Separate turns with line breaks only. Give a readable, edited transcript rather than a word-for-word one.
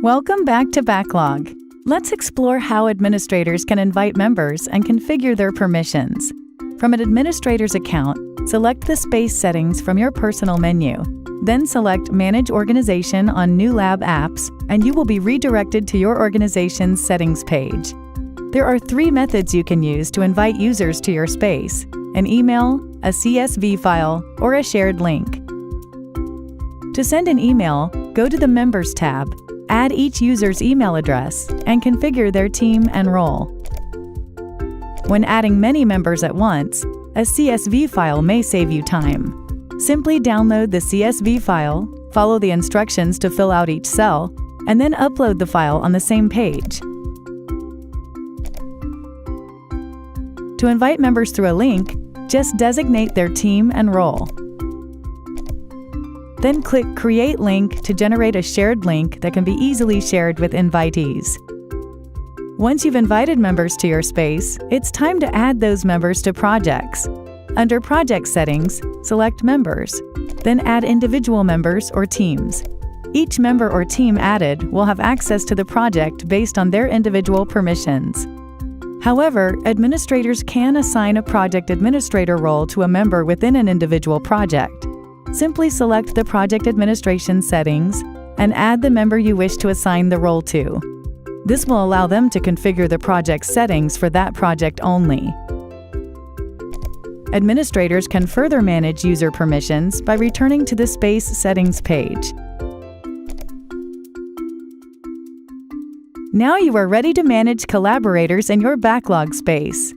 Welcome back to Backlog. Let's explore how administrators can invite members and configure their permissions. From an administrator's account, select the space settings from your personal menu. Then select Manage Organization on New Lab Apps, and you will be redirected to your organization's settings page. There are 3 methods you can use to invite users to your space: an email, a CSV file, or a shared link. To send an email, go to the Members tab, add each user's email address, and configure their team and role. When adding many members at once, a CSV file may save you time. Simply download the CSV file, follow the instructions to fill out each cell, and then upload the file on the same page. To invite members through a link, just designate their team and role. Then click Create Link to generate a shared link that can be easily shared with invitees. Once you've invited members to your space, it's time to add those members to projects. Under Project Settings, select Members, then add individual members or teams. Each member or team added will have access to the project based on their individual permissions. However, administrators can assign a project administrator role to a member within an individual project. Simply select the project administration settings and add the member you wish to assign the role to. This will allow them to configure the project settings for that project only. Administrators can further manage user permissions by returning to the Space Settings page. Now you are ready to manage collaborators in your Backlog space.